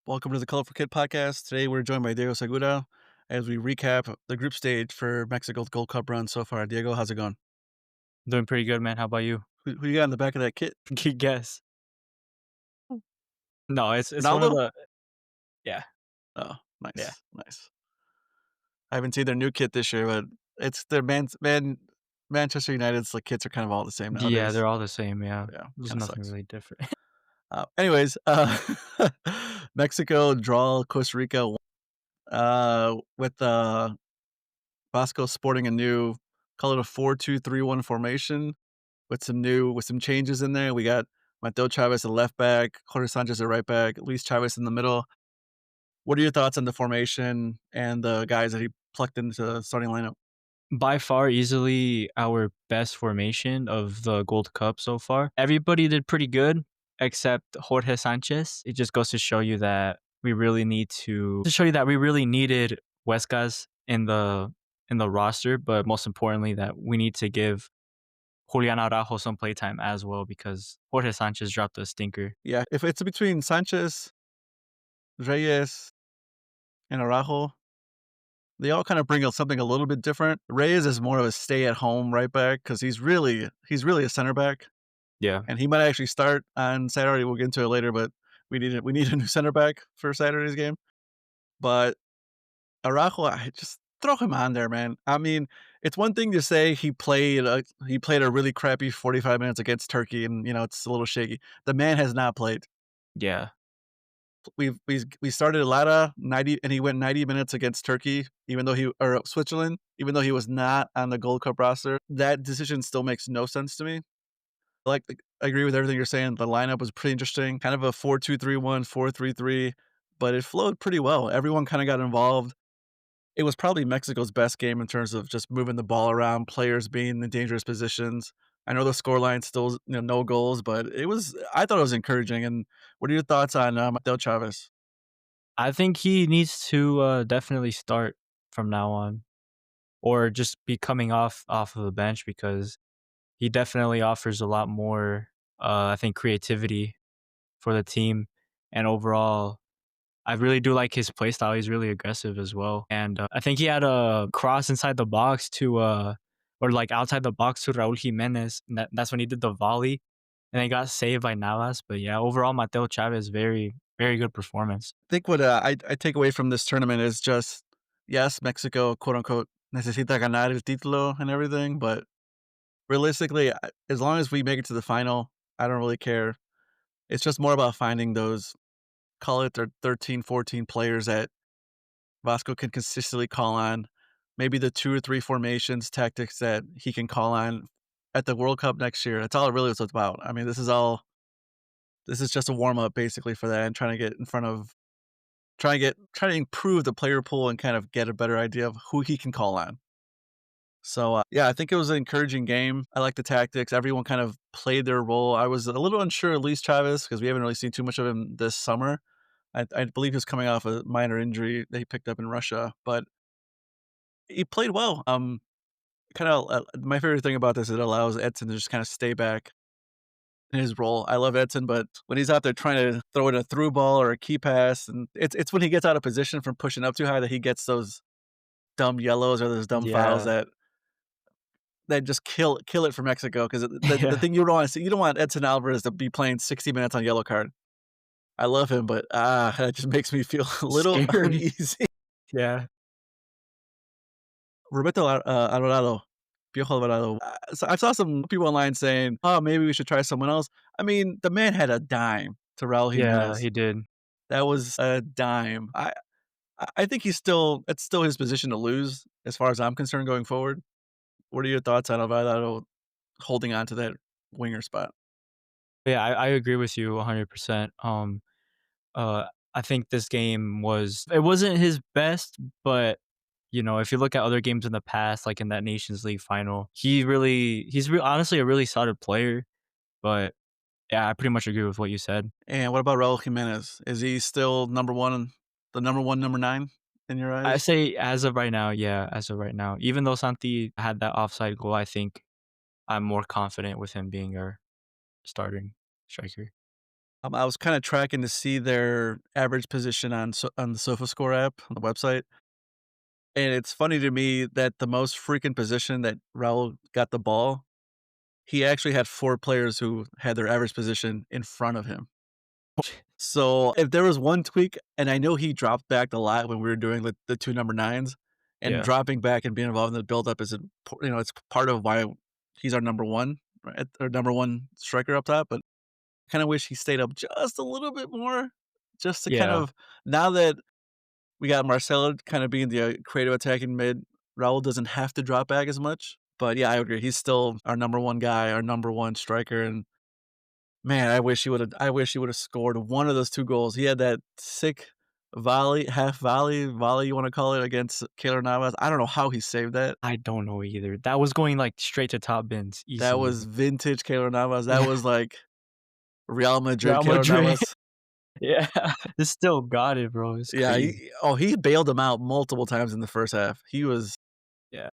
Welcome to the Colorful Kid podcast. Today we're joined by Diego Segura as we recap the group stage for Mexico's Gold Cup run so far. Diego, how's it going? Doing pretty good, man. How about you? Who you got in the back of that kit? Good guess. No, it's one of Ronaldo? the yeah, Oh, yeah. nice, nice. I haven't seen their new kit this year, but it's their Manchester United's like kits are kind of all the same Yeah, nowadays. they're all the same, yeah. Yeah, There's kind of nothing sucks. really different. Anyways, Mexico draw Costa Rica with Vasco sporting a new call it a 4-2-3-1 formation with some changes in there. We got Mateo Chavez at left back, Jorge Sanchez at right back, Luis Chavez in the middle. What are your thoughts on the formation and the guys that he plucked into the starting lineup? By far, easily our best formation of the Gold Cup so far. Everybody did pretty good except Jorge Sanchez. It just goes to show you that we really needed Huescas in the roster, but most importantly that we need to give Julian Araujo some playtime as well because Jorge Sanchez dropped a stinker. Yeah, if it's between Sanchez, Reyes, and Araujo, they all kind of bring out something a little bit different. Reyes is more of a stay-at-home right back because he's really a center back, Yeah. and he might actually start on Saturday. We'll get into it later, but we need a new center back for Saturday's game. But Araujo, I just throw him on there, man. I mean, it's one thing to say he played a really crappy 45 minutes against Turkey, and it's a little shaky. The man has not played. Yeah. We started Lara 90, and he went 90 minutes against Turkey, even though he or Switzerland, even though he was not on the Gold Cup roster. That decision still makes no sense to me. I agree with everything you're saying. The lineup was pretty interesting, kind of a 4-2-3-1, 4-3-3, but it flowed pretty well. Everyone kind of got involved. It was probably Mexico's best game in terms of just moving the ball around, players being in dangerous positions. I know the scoreline still, no goals, but I thought it was encouraging. And what are your thoughts on Del Chavez? I think he needs to definitely start from now on or just be coming off of the bench because he definitely offers a lot more I think creativity for the team and overall I really do like his play style. He's really aggressive as well. And I think he had a cross inside the box to or like outside the box to Raul Jimenez. And that's when he did the volley and he got saved by Navas. But yeah, overall Mateo Chavez very very good performance. I think what I take away from this tournament is just, yes, Mexico, quote unquote, necesita ganar el título and everything, but realistically, as long as we make it to the final, I don't really care. It's just more about finding those, call it their 13, 14 players that Vasco can consistently call on, maybe the 2 or 3 formations, tactics that he can call on at the World Cup next year. That's all it really is about. I mean, this is just a warm up basically for that and trying to get in front of trying to improve the player pool and kind of get a better idea of who he can call on. So, yeah, I think it was an encouraging game. I like the tactics. Everyone kind of played their role. I was a little unsure of Luis Chavez because we haven't really seen too much of him this summer. I believe he was coming off a minor injury that he picked up in Russia, but he played well. Kinda, my favorite thing about this is it allows Edson to just kinda stay back in his role. I love Edson, but when he's out there trying to throw in a through ball or a key pass, and it's when he gets out of position from pushing up too high that he gets those dumb yellows or those dumb fouls Yeah. that just kill it for Mexico. Because the Yeah. thing you don't wanna see, you don't want Edson Alvarez to be playing 60 minutes on yellow card. I love him, but, that just makes me feel a little Scary. uneasy. Yeah. Roberto Alvarado, Piojo Alvarado. So I saw some people online saying, "Oh, maybe we should try someone else." I mean, the man had a dime to Raul Yeah, Jimenez. he did. That was a dime. I think it's still his position to lose as far as I'm concerned going forward. What are your thoughts on Alvarado holding on to that winger spot? Yeah, I agree with you 100%. Uh, I think this game it wasn't his best, but if you look at other games in the past, like in that Nations League final, honestly a really solid player. But yeah, I pretty much agree with what you said. And what about Raul Jimenez? Is he still the number 1, number 9 in your I eyes? say as of right now, yeah, as of right now, even though Santi had that offside goal, I think I'm more confident with him being our starting striker. I was kinda tracking to see their average position on the SofaScore app on the website, and it's funny to me that the most freaking position that Raul got the ball, he actually had 4 players who had their average position in front of him. So, if there was one tweak and I know he dropped back a lot when we were doing the 2 number 9s, and Yeah, dropping back and being involved in the buildup is it's part of why he's our number 1, right, or number 1 striker up top, but kinda wish he stayed up just a little bit more, just to kind yeah. of now that we got Marcelo kinda being the, creative attacking mid, Raul doesn't have to drop back as much, but yeah, I agree, he's still our number 1 guy, our number 1 striker, and man, I wish he would've scored one of those 2 goals. He had that sick volley, half volley you wanna call it, against Keylor Navas. I don't know how he saved that. I don't know either. That was going, like, straight to top bins That easily. was vintage Keylor Navas. That Yeah, was like Real Madrid Real Keylor Madrid. Navas. Yeah, they still got it, bro. It's Yeah, crazy. he bailed him out multiple times in the first half. Yeah,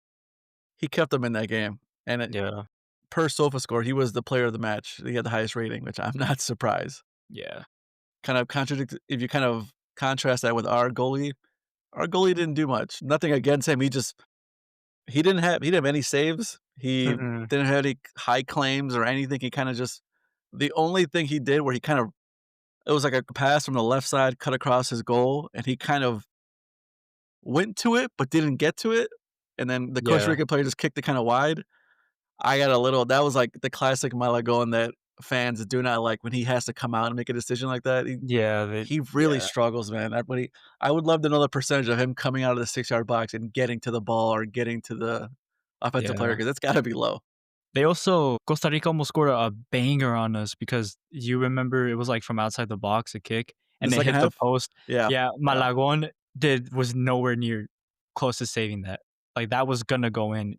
He kept them in that game, and yeah, per SofaScore, he was the player of the match. He had the highest rating, which I'm not surprised. yeah, Kind of contradict if you kind of contrast that with our goalie didn't do much. Nothing against him, he didn't have any saves. He mm-mm, didn't have any high claims or anything. He kinda just the only thing he did where he kind of it was like a pass from the left side cut across his goal, and he kind of went to it, but didn't get to it, and then the Costa yeah, Rican player just kicked it kinda wide. I got a little that was like the classic Malagon that fans do not like when he has to come out and make a decision like that. yeah, they He really yeah, struggles, man. I would love to know the percentage of him coming out of the 6-yard box and getting to the ball or getting to the offensive player yeah. because it's gotta be low. They also Costa Rica almost scored a banger on us because you remember it was, like, from outside the box, a kick, The and it second hit the half? post. Yeah, Yeah, yeah, Malagón was nowhere near close to saving that. Like, that was gonna go in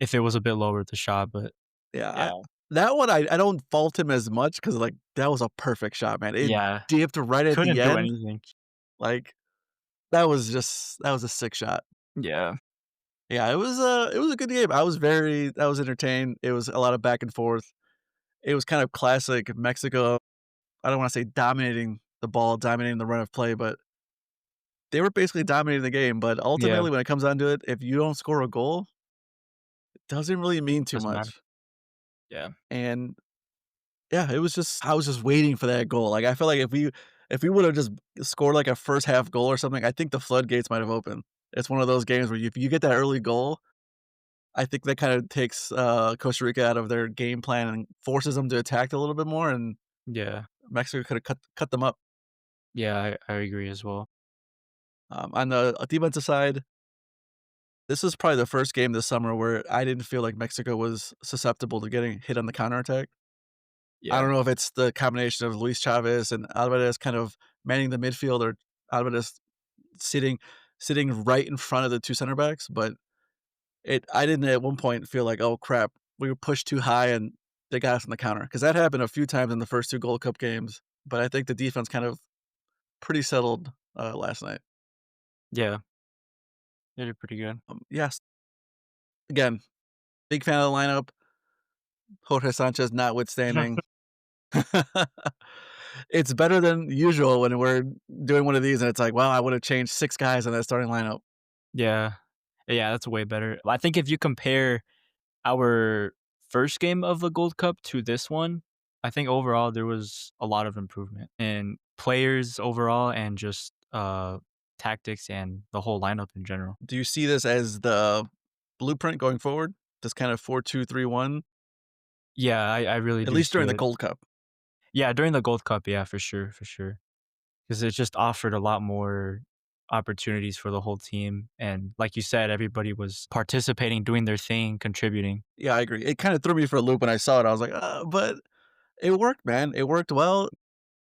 if it was a bit lower, the shot, but yeah. yeah. That one, I don't fault him as much because like, that was a perfect shot, man. It Yeah, dipped right at the couldn't do end. anything. Like, that was a sick shot. Yeah, Yeah, it was a good game. I was entertained. It was a lot of back and forth. It was kind of classic Mexico. I don't wanna say dominating the ball, dominating the run of play, but they were basically dominating the game, but yeah, ultimately, when it comes down to it, if you don't score a goal, it doesn't really mean too doesn't matter. much. Yeah, And yeah, it was just I was just waiting for that goal. Like, I feel like if we would've just scored, like, a first half goal or something, I think the floodgates might have opened. It's one of those games where if you get that early goal, I think that kinda takes, Costa Rica out of their game plan and forces them to attack a little bit more, and yeah, Mexico coulda cut them up. yeah, I agree as well. On the defensive side, this is probably the first game this summer where I didn't feel like Mexico was susceptible to getting hit on the counterattack. I Yeah, don't know if it's the combination of Luis Chavez and Alvarez kind of manning the midfield or Alvarez sitting sitting right in front of the 2 center backs, but I didn't at one point feel like, "Oh, crap, we were pushed too high and they got us on the counter," because that happened a few times in the first 2 Gold Cup games, but I think the defense kind of pretty settled, last night. yeah, they did pretty good. Yes, again, big fan of the lineup, Jorge Sanchez notwithstanding. It's better than usual when we're doing one of these and it's like, "Wow, I would've changed 6 guys in that starting lineup." Yeah, yeah, that's way better. I think if you compare our first game of the Gold Cup to this one, I think overall there was a lot of improvement in players overall and just, tactics and the whole lineup in general. Do you see this as the blueprint going forward? This kind of 4-2-3-1, Yeah, I really at do least see during the it. Gold Cup? Yeah, during the Gold Cup, yeah, for sure, for sure. 'Cause it just offered a lot more opportunities for the whole team, and like you said, everybody was participating, doing their thing, contributing. Yeah, I agree. It kinda threw me for a loop when I saw it. I was like, but it worked, man. It worked well.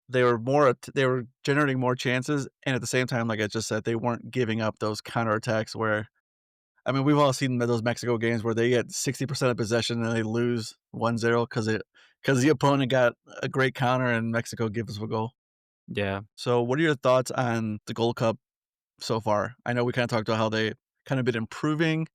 They were generating more chances, and at the same time, like I just said, they weren't giving up those counterattacks where I mean, we've all seen those Mexico games where they get 60% of possession and they lose 1-0 because the opponent got a great counter and Mexico gives us a goal. Yeah, So, what are your thoughts on the Gold Cup so far? I know we kinda talked about how they kind of been improving.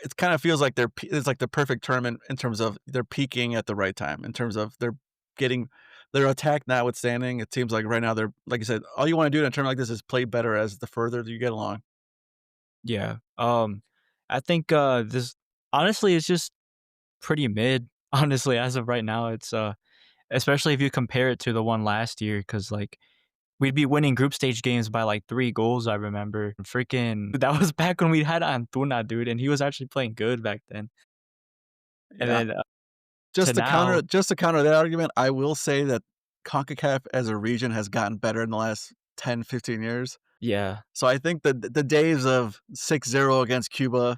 It kinda feels like it's like the perfect tournament in terms of they're peaking at the right time, in terms of they're getting their attack notwithstanding, it seems like right now they're like I said, all you wanna do in a tournament like this is play better as the further you get along. Yeah. I think, this honestly, it's just pretty mid, honestly, as of right now. It's, especially if you compare it to the one last year, because like, we'd be winning group stage games by, like, 3 goals, I remember. Freaking that was back when we had Antuna, dude, and he was actually playing good back then. And Yeah. then, to now Just to counter that argument, I will say that CONCACAF as a region has gotten better in the last 10, 15 years. yeah, So I think the days of 6-0 against Cuba are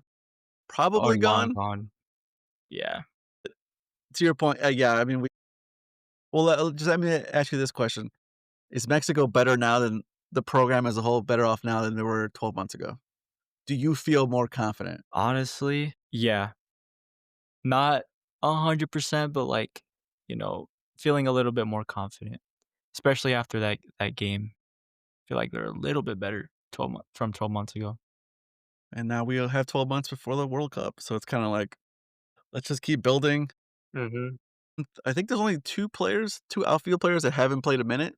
probably long gone. gone. Yeah. To your point, yeah, I mean, we well, just let me ask you this question. Is Mexico better now than the program as a whole better off now than they were 12 months ago? Do you feel more confident? Honestly, yeah. Not 100%, but, like, you know, feeling a little bit more confident, especially after that game. Feel like they're a little bit better 12 months ago. And now we'll have 12 months before the World Cup, so it's kinda like, let's just keep building. Mhm. I think there's only 2 players, 2 outfield players that haven't played a minute,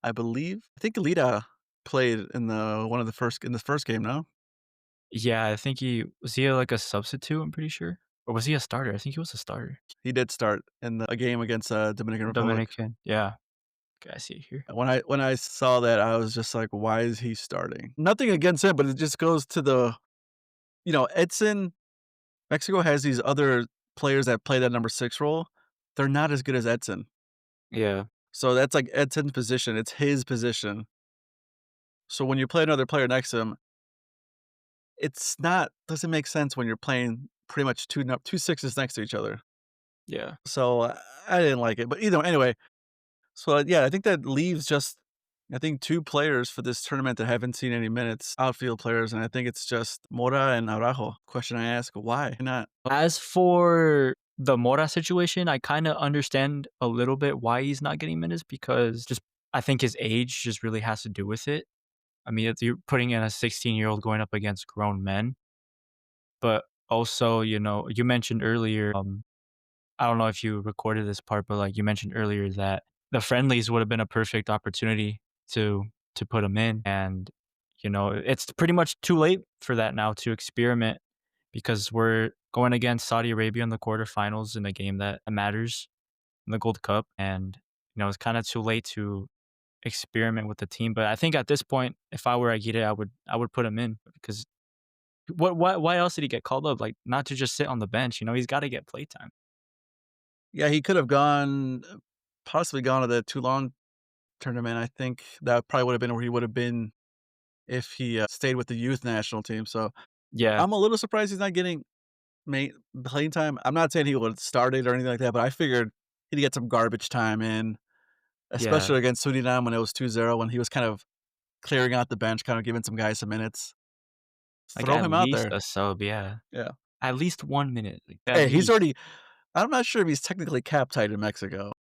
I believe. I think Lita played in the first game, no? Yeah, I think he, like, a substitute, I'm pretty sure? Or was he a starter? I think he was a starter. He did start in a game against, Dominican Republic. Dominican, yeah. Okay, I see it here. When I saw that, I was just like, "Why is he starting?" Nothing against him, but it just goes to Edson. Mexico has these other players that play that number 6 role. They're not as good as Edson. Yeah, So that's like Edson's position, it's his position. So when you play another player next to him, it's not doesn't make sense when you're playing pretty much 2 sixes next to each other. yeah. So, I didn't like it, but anyway, so, yeah, I think that leaves just I think 2 players for this tournament that haven't seen any minutes, outfield players, and I think it's just Mora and Araujo. Question I ask, why not? As for the Mora situation, I kinda understand a little bit why he's not getting minutes because just I think his age just really has to do with it. I mean, if you're putting in a 16-year-old going up against grown men, but also, you mentioned earlier, I don't know if you recorded this part, but, like, you mentioned earlier that the friendlies would have been a perfect opportunity to put him in, and, it's pretty much too late for that now to experiment because we're going against Saudi Arabia in the quarterfinals in a game that matters in the Gold Cup, and, it's kinda too late to experiment with the team, but I think at this point, if I were Aguirre, I would put him in because why else did he get called up? Like, not to just sit on the bench, he's gotta get playtime. Yeah, he could have possibly gone to the Toulon tournament. I think that probably would have been where he would have been if he, stayed with the youth national team, so Yeah, I'm a little surprised he's not getting ma playing time. I'm not saying he would have started or anything like that, but I figured he'd get some garbage time in, yeah. especially against Suriname when it was 2-0, when he was kind of clearing out the bench, kind of giving some guys some minutes. Like, Throw at him out least there. a sub, yeah. Yeah. At least 1 minute, like, at Hey, least. I'm not sure if he's technically cap tight in Mexico.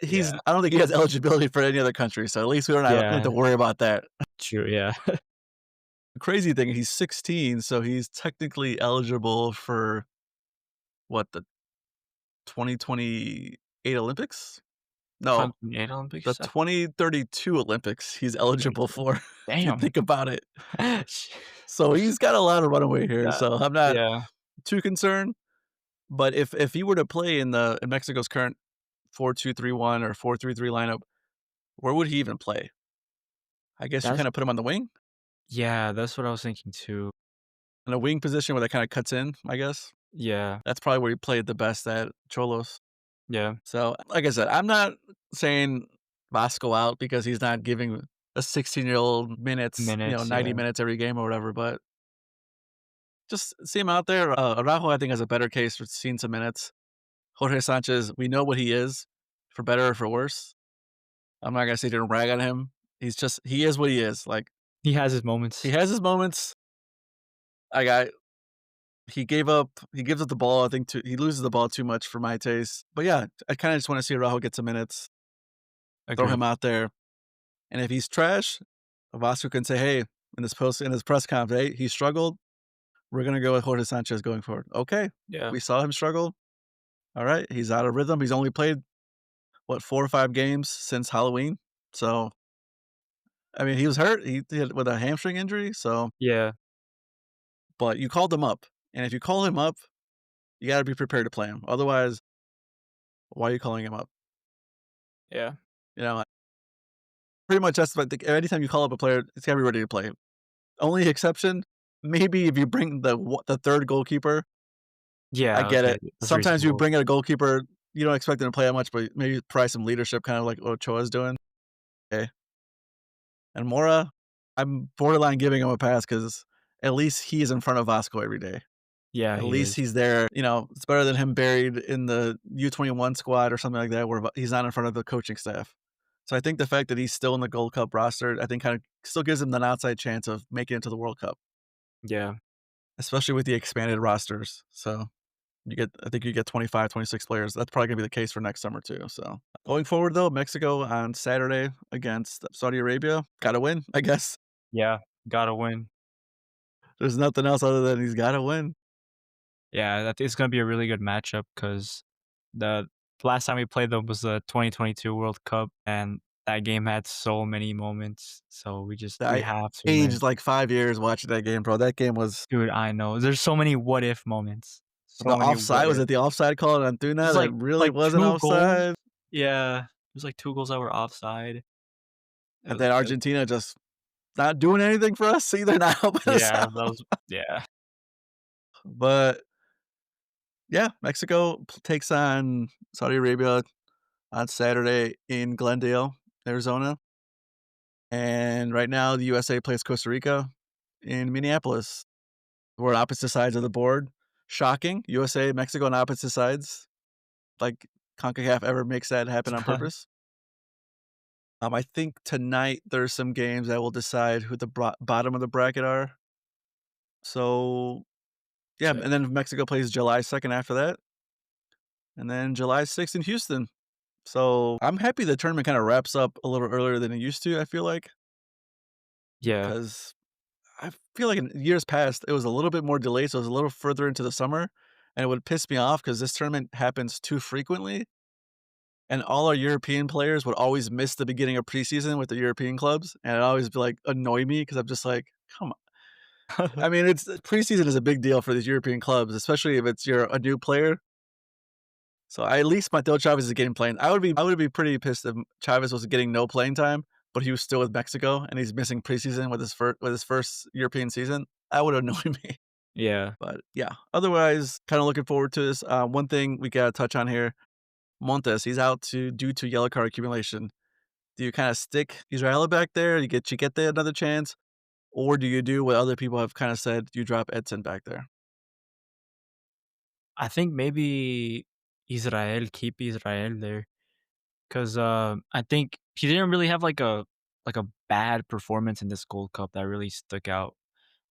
Yeah. I don't think he has eligibility for any other country, so at least we don't have Yeah, to worry about that. true, yeah. The crazy thing, he's 16, so he's technically eligible for what, the 2028 Olympics? No, 2028 the Olympics? 2032 Olympics he's eligible for, if you Damn. think about it. So he's got a lot of runaway here, Yeah, so I'm not yeah. too concerned, but if he were to play in Mexico's current 4-2-3-1 or 4-3-3 lineup, where would he even play? I guess you That's kinda put him on the wing? Yeah, that's what I was thinking too. In a wing position where that kinda cuts in, I guess? Yeah, That's probably where he played the best at Cholos. yeah. So, like I said, I'm not saying Vasco out because he's not giving a 16-year-old minutes, Minutes, 90 yeah. minutes every game or whatever, but just see him out there. Araujo, I think, has a better case for seeing some minutes. Jorge Sanchez, we know what he is, for better or for worse. I'm not gonna sit here and rag on him. He is what he is. Like, He has his he moments. has his moments. I got he gives up the ball, I think he loses the ball too much for my taste. But yeah, I kinda just wanna see Araujo get some minutes, throw him Agreed. out there. And if he's trash, Vasco can say, "Hey," in his press conference, "Hey, he struggled. We're gonna go with Jorge Sanchez going forward." Okay, Yeah. we saw him struggle. All right, he's out of rhythm. He's only played what, 4 or 5 games since Halloween. So, I mean, he was hurt. He did with a hamstring injury, so Yeah, but you called him up, and if you call him up, you gotta be prepared to play him. Otherwise, why are you calling him up? yeah, You know, pretty much that's what anytime you call up a player, it's gotta be ready to play. Only exception, maybe if you bring the 3rd goalkeeper, I yeah. get Okay, it. that's Sometimes you reasonable. bring in a goalkeeper, you don't expect them to play that much, but maybe try some leadership, kinda like what Ochoa's doing. Okay. And Mora, I'm borderline giving him a pass because at least he's in front of Vasco every day. Yeah, At he least is. he's there, it's better than him buried in the U21 squad or something like that where he's not in front of the coaching staff. So I think the fact that he's still in the Gold Cup roster, I think kinda still gives him an outside chance of making it to the World Cup, Yeah, especially with the expanded rosters. So I think you get 25, 26 players. That's probably gonna be the case for next summer too. So going forward though, Mexico on Saturday against Saudi Arabia, gotta win, I guess. yeah. Gotta win. There's nothing else other than he's gotta win. Yeah, I think it's gonna be a really good matchup because the last time we played them was the 2022 World Cup, and that game had so many moments. So we I have to win. aged like 5 years watching that game, bro. That game was Dude, I know. There's so many what if moments. the So many what offside was if. it the offside call on Antuna There's that really like wasn't 2 goals. offside? Yeah. There's like 2 goals that were offside. And then It was Argentina just not doing anything for us either, not helping us yeah, that out. was yeah. But yeah, Mexico takes on Saudi Arabia on Saturday in Glendale, Arizona. And right now the USA plays Costa Rica in Minneapolis. We're on opposite sides of the board. Shocking. USA, Mexico on opposite sides. Like CONCACAF ever makes that happen on purpose. I think tonight there's some games that will decide who the bottom of the bracket are. So, yeah, Okay. and then Mexico plays July 2nd after that, and then July 6th in Houston. So, I'm happy the tournament kinda wraps up a little earlier than it used to, I feel like, Yeah. because I feel like in years past, it was a little bit more delayed, so it was a little further into the summer, and it would piss me off because this tournament happens too frequently, and all our European players would always miss the beginning of preseason with the European clubs, and it'd always be, like, annoy me because 'cause I'm just like, "Come on." I mean, it's preseason is a big deal for these European clubs, especially if you're a new player. So, at least Mateo Chavez is getting playing. I would be pretty pissed if Chavez was getting no playing time, but he was still with Mexico and he's missing preseason with his first European season. That would annoy me. Yeah. But, yeah, otherwise, kinda looking forward to this. One thing we gotta touch on here, Montes, he's out due to yellow card accumulation. Do you kinda stick Israel back there? You get Chiquete another chance? Or do you do what other people have kinda said, you drop Edson back there? I think maybe keep Israel there. 'Cause, I think he didn't really have like a bad performance in this Gold Cup that really stuck out.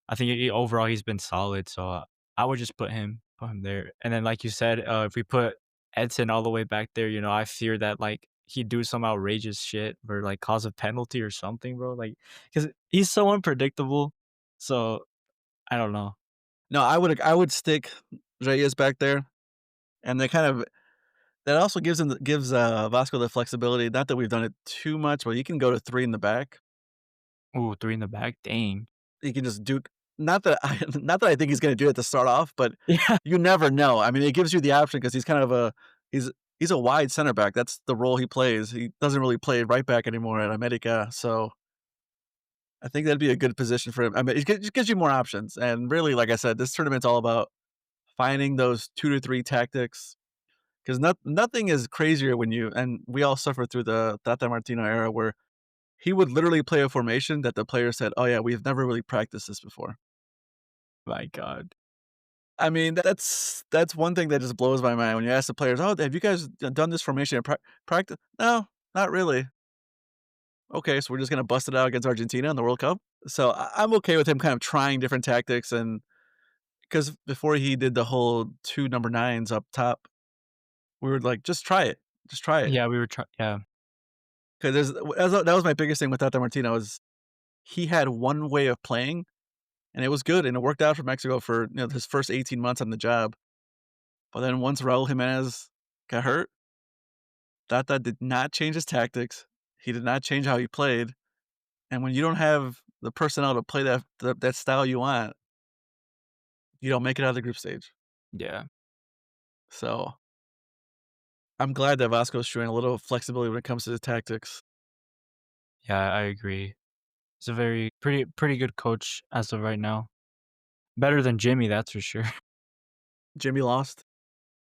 I think overall he's been solid, so, I would just put him there. And then like you said, if we put Edson all the way back there, I fear that, like, he'd do some outrageous shit or, like, cause a penalty or something, bro, like, because he's so unpredictable. So, I don't know. No, I would stick Reyes back there, and they kind of that also gives Vasco the flexibility, not that we've done it too much, but you can go to 3 in the back. Ooh, 3 in the back, dang. You can just do not that I think he's gonna do it to start off, but Yeah. you never know. I mean, it gives you the option because he's kind of he's he's a wide center back. That's the role he plays. He doesn't really play right back anymore at America, so I think that'd be a good position for him. I mean, it just gives you more options, and really, like I said, this tournament's all about finding those 2 to 3 tactics. 'Cause nothing is crazier when we all suffered through the Tata Martino era where he would literally play a formation that the player said, "Oh, yeah, we've never really practiced this before." My god. I mean, that's one thing that just blows my mind when you ask the players, "Oh, have you guys done this formation in practice?" "No, not really." "Okay, so we're just gonna bust it out against Argentina in the World Cup?" So I'm okay with him kind of trying different tactics and because before he did the whole 2 number 9s up top, we were like, "Just try it. Just try it." Yeah, we were trying. Yeah. 'Cause that was my biggest thing with Tata Martino is he had one way of playing, and it was good, and it worked out for Mexico for, his first 18 months on the job. But then once Raul Jimenez got hurt, Tata did not change his tactics. He did not change how he played, and when you don't have the personnel to play that style you want, you don't make it out of the group stage. Yeah. So, I'm glad that Vasco's showing a little flexibility when it comes to the tactics. Yeah, I agree. He's a very pretty good coach as of right now. Better than Jimmy, that's for sure. Jimmy lost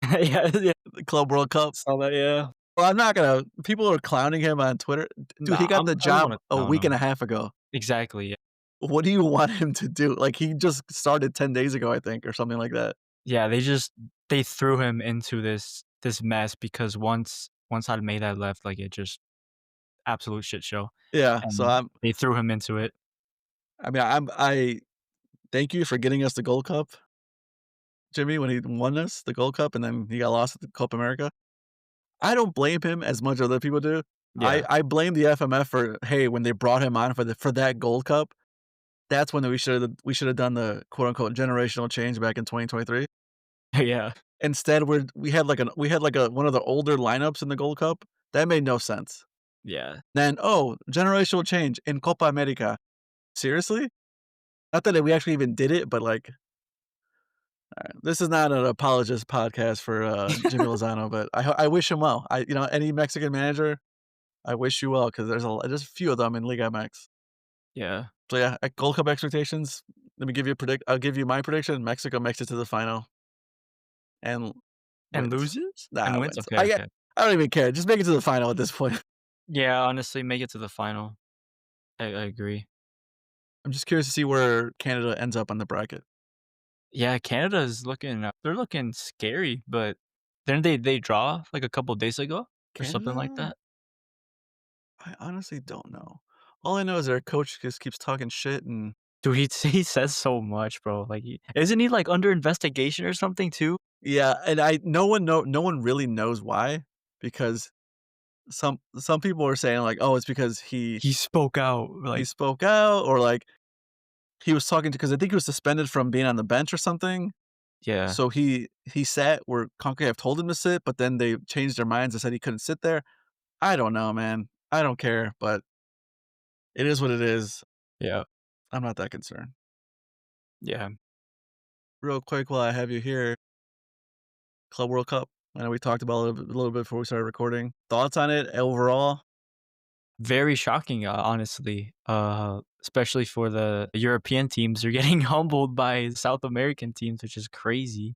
Yeah, yeah. the Club World Cup. Saw that, yeah. Well, I'm not gonna people are clowning him on Twitter. Dude, he Nah, got the I don't job wanna a clown week and him. a half ago. Exactly, yeah. What do you want him to do? Like, he just started 10 days ago, I think, or something like that. Yeah, they threw him into this mess because once Almeida left, like, it just absolute shit show, Yeah, so and they threw him into it. I thank you for getting us the Gold Cup, Jimmy, when he won us the Gold Cup, and then he got lost at the Copa America. I don't blame him as much as other people do. Yeah. I blame the FMF for, hey, when they brought him on for that Gold Cup, that's when we should have done the quote unquote generational change back in 2023. Yeah. Instead, we had like a one of the older lineups in the Gold Cup. That made no sense. Yeah. Then, oh, generational change in Copa America. Seriously? Not that we actually even did it, but like, this is not an apologist podcast for Jimmy Lozano, but I wish him well. Any Mexican manager, I wish you well because there's a few of them in Liga MX. Yeah. So yeah, at Gold Cup expectations. Let me give you a predict. I'll give you my prediction. Mexico makes it to the final and And wins. loses? And Nah, wins? wins. Okay, okay. I don't even care. Just make it to the final at this point. Yeah, honestly, make it to the final. I agree. I'm just curious to see where Canada ends up on the bracket. Yeah, Canada's looking they're looking scary, but didn't they draw, like, a couple days ago or something like Canada? that? I honestly don't know. All I know is their coach just keeps talking shit and Dude, he says so much, bro, like, he isn't he, like, under investigation or something too? yeah, and I no one really knows why because some people are saying like, "Oh, it's because He spoke out, he like spoke out," or like he was talking to because I think he was suspended from being on the bench or something. yeah, So he sat where CONCACAF told him to sit, but then they changed their minds and said he couldn't sit there. I don't know, man. I don't care, but it is what it is. yeah, I'm not that concerned. yeah. Real quick while I have you here, Club World Cup. I know we talked about it a little bit before we started recording. Thoughts on it overall? Very shocking, honestly, especially for the European teams. They're getting humbled by South American teams, which is crazy.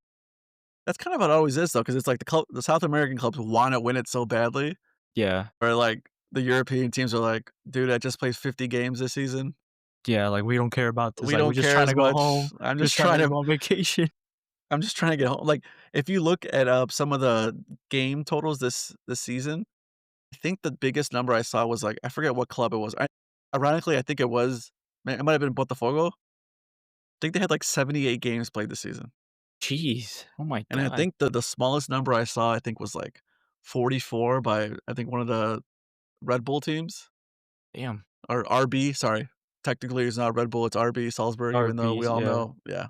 That's kind of how it always is though, because it's like the South American clubs wanna win it so badly, Yeah, or like the European teams are like, "Dude, I just played 50 games this season. yeah, like, we don't care about this, We like, we're don't just care trying as to go much. home, just trying to go on vacation. I'm just trying to get home." Like, if you look at, some of the game totals this season, I think the biggest number I saw was, like I forget what club it was. Ironically, I think it might have been Botafogo. I think they had, like, 78 games played this season, Jeez, oh my and I god, think the smallest number I saw, I think, was, like, 44 by, I think, one of the Red Bull teams, damn. or RB, sorry. Technically, it's not Red Bull, it's RB Salzburg, even though we RBs, all yeah, know, yeah.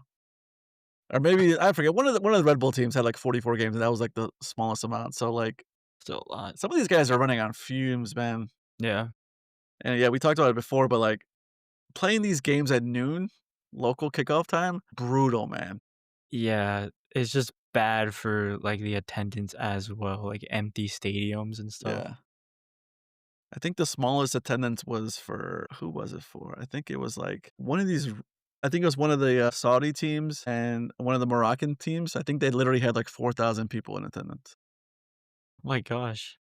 Or maybe I forget, one of the Red Bull teams had, like, 44 games, and that was, like, the smallest amount, so, like, still a lot. some of these guys are running on fumes, man, Yeah. and, yeah, we talked about it before, but, like, playing these games at noon, local kickoff time, brutal, man. Yeah, it's just bad for, like, the attendance as well, like, empty stadiums and stuff. Yeah. I think the smallest attendance was for who was it for? I think it was, like, one of these I think it was one of the, Saudi teams and one of the Moroccan teams. I think they literally had, like, 4,000 people in attendance. My gosh.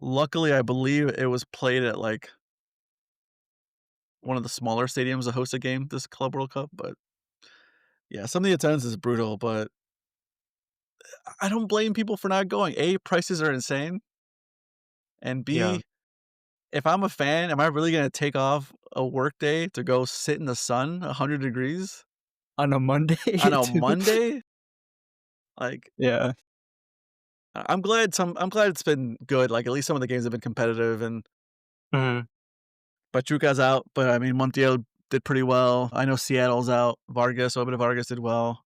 Luckily, I believe it was played at, like, one of the smaller stadiums that host a game this Club World Cup, but, yeah, some of the attendance is brutal, but I don't blame people for not going. A, prices are insane, and Yeah, B, if I'm a fan, am I really gonna take off a work day to go sit in the sun, 100 degrees on a Monday on a too. Monday? Like, Yeah. I'm glad it's been good, like, at least some of the games have been competitive and Mhm. Pachuca's out, but, I mean, Montiel did pretty well. I know Seattle's out. Vargas, Obra Vargas did well.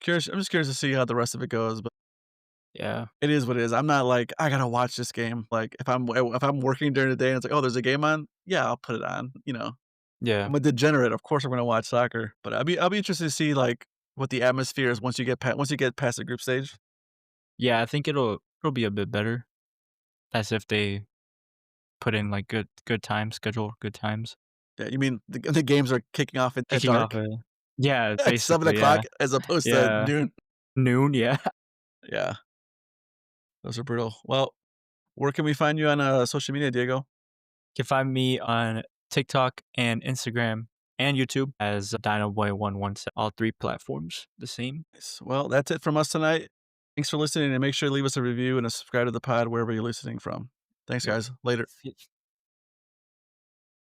I'm just curious to see how the rest of it goes, but Yeah. It is what it is. I'm not like, "I gotta watch this game." Like, if I'm working during the day and it's like, "Oh, there's a game on?" Yeah, I'll put it on, you know? Yeah. I'm a degenerate, of course I'm gonna watch soccer, but I'll be interested to see, like, what the atmosphere is once you get past the group stage. Yeah, I think it'll be a bit better as if they put in, like, good time schedule, good times. Yeah, you mean the games are kicking off at Kicking off dark? a yeah, At seven basically, yeah. o'clock as opposed to Yeah. noon? Noon, yeah. Yeah, those are brutal. Well, where can we find you on, social media, Diego? You can find me on TikTok and Instagram and YouTube as DinoBoy117, all 3 platforms the same. Nice. Well, that's it from us tonight. Thanks for listening, and make sure to leave us a review and a subscribe to the pod wherever you're listening from. Thanks, Yep. guys. Later. See